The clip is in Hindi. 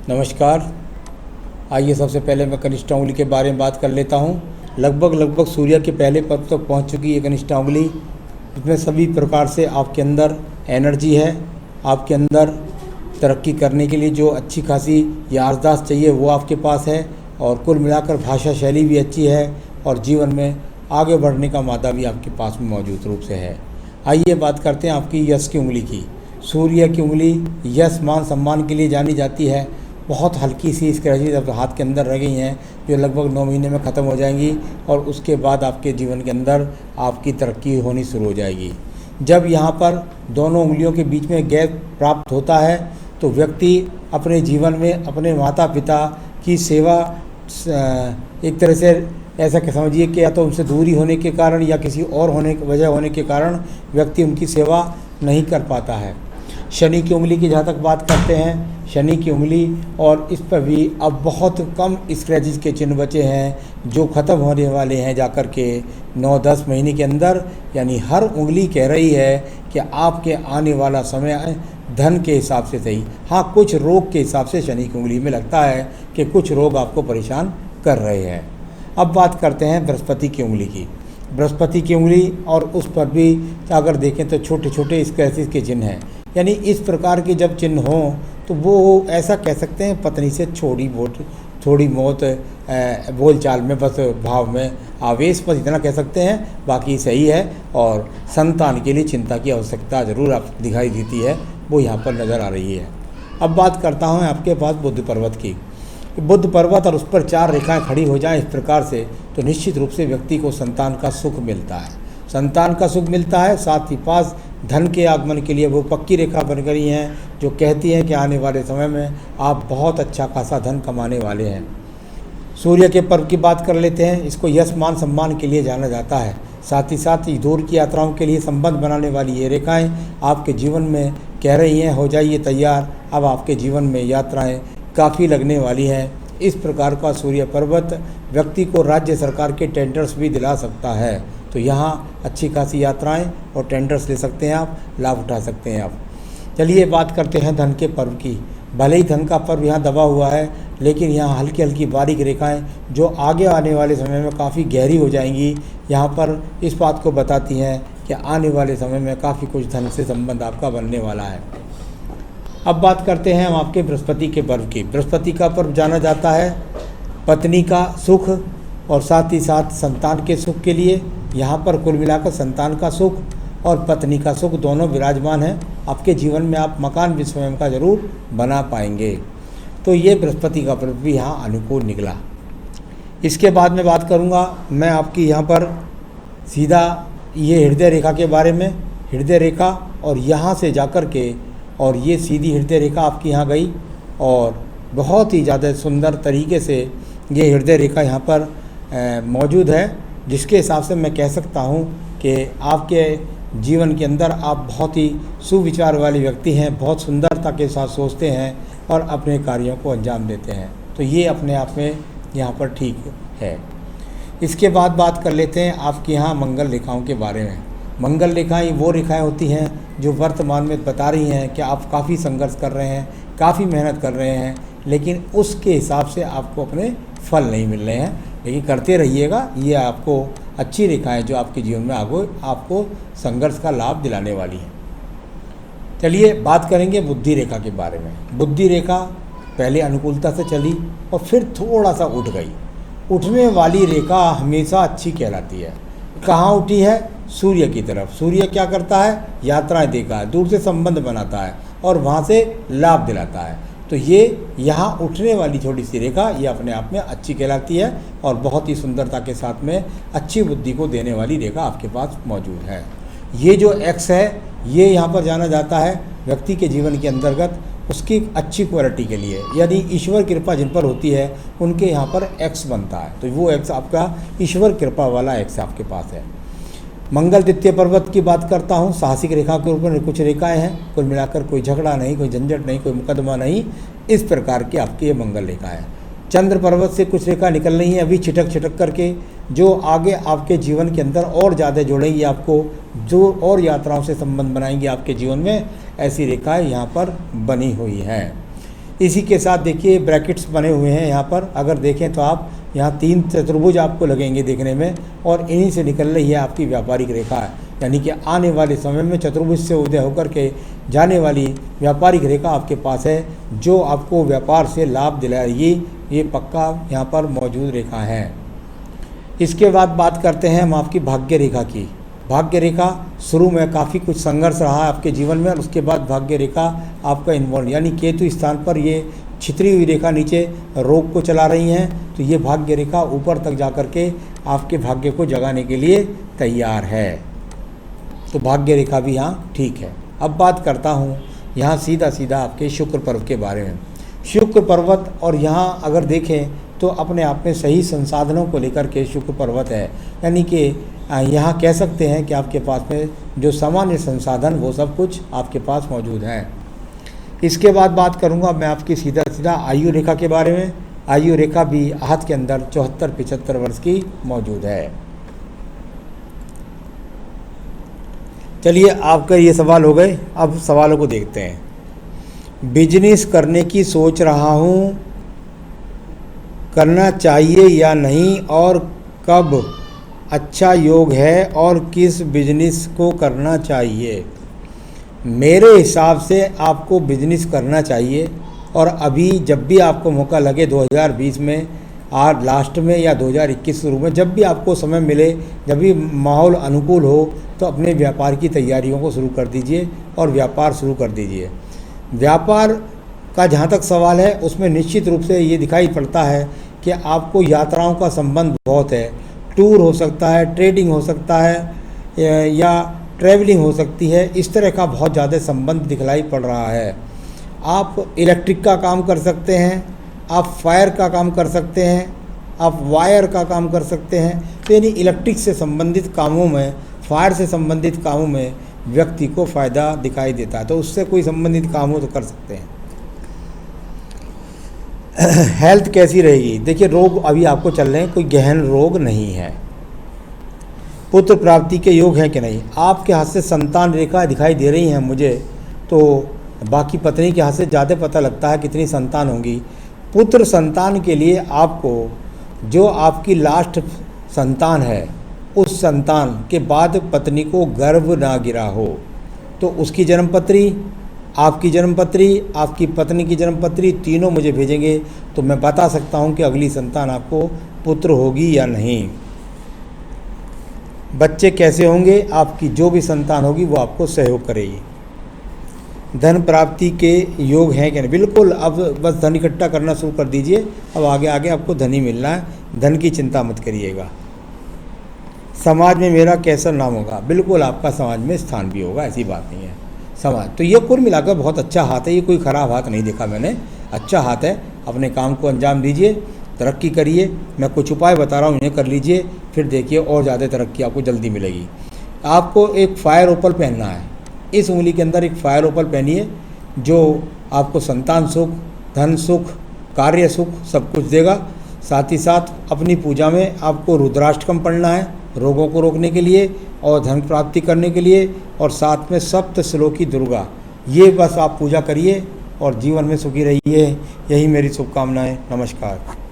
नमस्कार। आइए सबसे पहले मैं कनिष्ठा उंगली के बारे में बात कर लेता हूँ। लगभग सूर्य के पहले पद तक पहुँच चुकी है कनिष्ठा उंगली। इसमें सभी प्रकार से आपके अंदर एनर्जी है, आपके अंदर तरक्की करने के लिए जो अच्छी खासी याददाश्त चाहिए वो आपके पास है, और कुल मिलाकर भाषा शैली भी अच्छी है और जीवन में आगे बढ़ने का मादा भी आपके पास में मौजूद रूप से है। आइए बात करते हैं आपकी यश की उंगली की। सूर्य की उंगली यश मान सम्मान के लिए जानी जाती है। बहुत हल्की सी स्क्रैचेज अब हाथ के अंदर रह गई हैं जो लगभग 9 महीने में ख़त्म हो जाएंगी, और उसके बाद आपके जीवन के अंदर आपकी तरक्की होनी शुरू हो जाएगी। जब यहाँ पर दोनों उंगलियों के बीच में गैप प्राप्त होता है तो व्यक्ति अपने जीवन में अपने माता पिता की सेवा एक तरह से ऐसा कि समझिए कि या तो उनसे दूरी होने के कारण या किसी और वजह होने के कारण व्यक्ति उनकी सेवा नहीं कर पाता है। शनि की उंगली की जहाँ तक बात करते हैं, शनि की उंगली और इस पर भी अब बहुत कम स्क्रैचेस के चिन्ह बचे हैं जो ख़त्म होने वाले हैं जाकर के 9-10 महीने के अंदर। यानी हर उंगली कह रही है कि आपके आने वाला समय धन के हिसाब से सही, हाँ कुछ रोग के हिसाब से शनि की उंगली में लगता है कि कुछ रोग आपको परेशान कर रहे हैं। अब बात करते हैं बृहस्पति की उंगली की। बृहस्पति की उंगली और उस पर भी अगर देखें तो छोटे छोटे स्क्रैचेस के चिन्ह हैं। यानी इस प्रकार के जब चिन्ह हों तो वो ऐसा कह सकते हैं पत्नी से थोड़ी मौत बोल चाल में, बस भाव में आवेश, बस इतना कह सकते हैं, बाकी सही है। और संतान के लिए चिंता की आवश्यकता ज़रूर आप दिखाई देती है, वो यहाँ पर नज़र आ रही है। अब बात करता हूँ आपके पास बुध पर्वत की। बुध पर्वत और उस पर 4 रेखाएं खड़ी हो जाएं इस प्रकार से तो निश्चित रूप से व्यक्ति को संतान का सुख मिलता है। संतान का सुख मिलता है, साथ ही पास धन के आगमन के लिए वो पक्की रेखा बन गई हैं जो कहती हैं कि आने वाले समय में आप बहुत अच्छा खासा धन कमाने वाले हैं। सूर्य के पर्व की बात कर लेते हैं। इसको यश मान सम्मान के लिए जाना जाता है। साथ ही दूर की यात्राओं के लिए संबंध बनाने वाली ये रेखाएं आपके जीवन में कह रही हैं हो जाइए तैयार, अब आपके जीवन में यात्राएं काफ़ी लगने वाली हैं। इस प्रकार का सूर्य पर्वत व्यक्ति को राज्य सरकार के टेंडर्स भी दिला सकता है, तो यहाँ अच्छी खासी यात्राएं और टेंडर्स ले सकते हैं आप, लाभ उठा सकते हैं आप। चलिए बात करते हैं धन के पर्व की। भले ही धन का पर्व यहाँ दबा हुआ है, लेकिन यहाँ हल्की हल्की बारीक रेखाएं जो आगे आने वाले समय में काफ़ी गहरी हो जाएंगी, यहाँ पर इस बात को बताती हैं कि आने वाले समय में काफ़ी कुछ धन से संबंध आपका बनने वाला है। अब बात करते हैं हम आपके बृहस्पति के पर्व की। बृहस्पति का पर्व जाना जाता है पत्नी का सुख और साथ ही साथ संतान के सुख के लिए। यहाँ पर कुल मिलाकर संतान का सुख और पत्नी का सुख दोनों विराजमान हैं। आपके जीवन में आप मकान भी स्वयं का ज़रूर बना पाएंगे। तो ये बृहस्पति का पर्व भी यहाँ अनुकूल निकला। इसके बाद में बात करूँगा मैं आपकी यहाँ पर सीधा ये हृदय रेखा के बारे में। हृदय रेखा और यहाँ से जाकर के और ये सीधी हृदय रेखा आपकी यहाँ गई और बहुत ही ज़्यादा सुंदर तरीके से ये हृदय रेखा यहाँ पर मौजूद है, जिसके हिसाब से मैं कह सकता हूँ कि आपके जीवन के अंदर आप बहुत ही सुविचार वाले व्यक्ति हैं, बहुत सुंदरता के साथ सोचते हैं और अपने कार्यों को अंजाम देते हैं। तो ये अपने आप में यहाँ पर ठीक है। इसके बाद बात कर लेते हैं आपके यहाँ मंगल रेखाओं के बारे में। मंगल रेखाएं वो रेखाएं होती हैं जो वर्तमान में बता रही हैं कि आप काफ़ी संघर्ष कर रहे हैं, काफ़ी मेहनत कर रहे हैं, लेकिन उसके हिसाब से आपको अपने फल नहीं मिल रहे हैं। लेकिन करते रहिएगा, ये आपको अच्छी रेखाएं जो आपके जीवन में आगे आपको संघर्ष का लाभ दिलाने वाली हैं। चलिए बात करेंगे बुद्धि रेखा के बारे में। बुद्धि रेखा पहले अनुकूलता से चली और फिर थोड़ा सा उठ गई। उठने वाली रेखा हमेशा अच्छी कहलाती है। कहाँ उठी है? सूर्य की तरफ। सूर्य क्या करता है? यात्राएं देता है, दूर से संबंध बनाता है और वहाँ से लाभ दिलाता है। तो ये यहाँ उठने वाली छोटी सी रेखा ये अपने आप में अच्छी कहलाती है और बहुत ही सुंदरता के साथ में अच्छी बुद्धि को देने वाली रेखा आपके पास मौजूद है। ये जो एक्स है ये यहाँ पर जाना जाता है व्यक्ति के जीवन के अंतर्गत उसकी अच्छी क्वालिटी के लिए, यदि ईश्वर कृपा जिन पर होती है उनके यहाँ पर एक्स बनता है। तो वो एक्स आपका ईश्वर कृपा वाला एक्स आपके पास है। मंगल द्वितीय पर्वत की बात करता हूँ। साहसिक रेखा के ऊपर कुछ रेखाएं हैं, कुल मिलाकर कोई झगड़ा नहीं, कोई झंझट नहीं, कोई मुकदमा नहीं, इस प्रकार की आपकी ये मंगल रेखा है। चंद्र पर्वत से कुछ रेखा निकल रही हैं अभी छिटक छिटक करके, जो आगे आपके जीवन के अंदर और ज़्यादा जोड़ेंगी आपको, जो और यात्राओं से संबंध बनाएंगी आपके जीवन में। ऐसी रेखाएं यहाँ पर बनी हुई हैं। इसी के साथ देखिए ब्रैकेट्स बने हुए हैं यहाँ पर, अगर देखें तो आप यहाँ 3 चतुर्भुज आपको लगेंगे देखने में, और इन्हीं से निकल रही है आपकी व्यापारिक रेखा है, यानी कि आने वाले समय में चतुर्भुज से उदय होकर के जाने वाली व्यापारिक रेखा आपके पास है, जो आपको व्यापार से लाभ दिलाएगी। ये पक्का यहाँ पर मौजूद रेखा है। इसके बाद बात करते हैं हम आपकी भाग्य रेखा की। भाग्य रेखा शुरू में काफ़ी कुछ संघर्ष रहा है आपके जीवन में, और उसके बाद भाग्य रेखा आपका इन्वॉल्व, यानी केतु स्थान पर ये छितरी हुई रेखा नीचे रोग को चला रही हैं, तो ये भाग्य रेखा ऊपर तक जा कर के आपके भाग्य को जगाने के लिए तैयार है। तो भाग्य रेखा भी यहाँ ठीक है। अब बात करता हूँ यहाँ सीधा सीधा आपके शुक्र पर्व के बारे में। शुक्र पर्वत, और यहाँ अगर देखें तो अपने आप में सही संसाधनों को लेकर के शुक्र पर्वत है, यानी कि यहाँ कह सकते हैं कि आपके पास में जो सामान्य संसाधन वो सब कुछ आपके पास मौजूद हैं। इसके बाद बात करूँगा मैं आपकी सीधा सीधा आयु रेखा के बारे में। आयु रेखा भी हाथ के अंदर 74-75 वर्ष की मौजूद है। चलिए, आपका ये सवाल हो गए, अब सवालों को देखते हैं। बिजनेस करने की सोच रहा हूँ, करना चाहिए या नहीं, और कब अच्छा योग है, और किस बिजनेस को करना चाहिए? मेरे हिसाब से आपको बिजनेस करना चाहिए, और अभी जब भी आपको मौका लगे 2020 में आज लास्ट में या 2021 शुरू में, जब भी आपको समय मिले, जब भी माहौल अनुकूल हो, तो अपने व्यापार की तैयारियों को शुरू कर दीजिए और व्यापार शुरू कर दीजिए। व्यापार का जहाँ तक सवाल है, उसमें निश्चित रूप से ये दिखाई पड़ता है कि आपको यात्राओं का संबंध बहुत है। टूर हो सकता है, ट्रेडिंग हो सकता है, या ट्रैवलिंग हो सकती है, इस तरह का बहुत ज़्यादा संबंध दिखलाई पड़ रहा है। आप इलेक्ट्रिक का काम कर सकते हैं, आप फायर का काम कर सकते हैं, आप वायर का काम कर सकते हैं। तो यानी इलेक्ट्रिक से संबंधित कामों में, फायर से संबंधित कामों में व्यक्ति को फ़ायदा दिखाई देता है, तो उससे कोई संबंधित काम हो तो कर सकते हैं। हेल्थ कैसी रहेगी? देखिए, रोग अभी आपको चल रहे हैं, कोई गहन रोग नहीं है। पुत्र प्राप्ति के योग हैं कि नहीं? आपके हाथ से संतान रेखा दिखाई दे रही हैं मुझे, तो बाकी पत्नी के हाथ से ज़्यादा पता लगता है कितनी संतान होंगी। पुत्र संतान के लिए आपको, जो आपकी लास्ट संतान है, उस संतान के बाद पत्नी को गर्भ ना गिरा हो, तो उसकी जन्मपत्री, आपकी जन्मपत्री, आपकी पत्नी की जन्मपत्री, तीनों मुझे भेजेंगे तो मैं बता सकता हूं कि अगली संतान आपको पुत्र होगी या नहीं। बच्चे कैसे होंगे? आपकी जो भी संतान होगी वो आपको सहयोग करेगी। धन प्राप्ति के योग हैं कि नहीं? बिल्कुल, अब बस धन इकट्ठा करना शुरू कर दीजिए, अब आगे आगे आपको धन ही मिलना है, धन की चिंता मत करिएगा। समाज में मेरा कैसा नाम होगा? बिल्कुल, आपका समाज में स्थान भी होगा, ऐसी बात नहीं है। समाज तो ये कुल मिलाकर बहुत अच्छा हाथ है, ये कोई ख़राब हाथ नहीं देखा मैंने, अच्छा हाथ है। अपने काम को अंजाम दीजिए, तरक्की करिए। मैं कुछ उपाय बता रहा हूँ, इन्हें कर लीजिए, फिर देखिए और ज़्यादा तरक्की आपको जल्दी मिलेगी। आपको एक फायर ओपल पहनना है, इस उंगली के अंदर एक फायर ओपल पहनिए, जो आपको संतान सुख, धन सुख, कार्य सुख सब कुछ देगा। साथ ही साथ अपनी पूजा में आपको रुद्राष्टकम पढ़ना है, रोगों को रोकने के लिए और धन प्राप्ति करने के लिए, और साथ में सप्त श्लोकी दुर्गा, ये बस आप पूजा करिए और जीवन में सुखी रहिए। यही मेरी शुभकामनाएं। नमस्कार।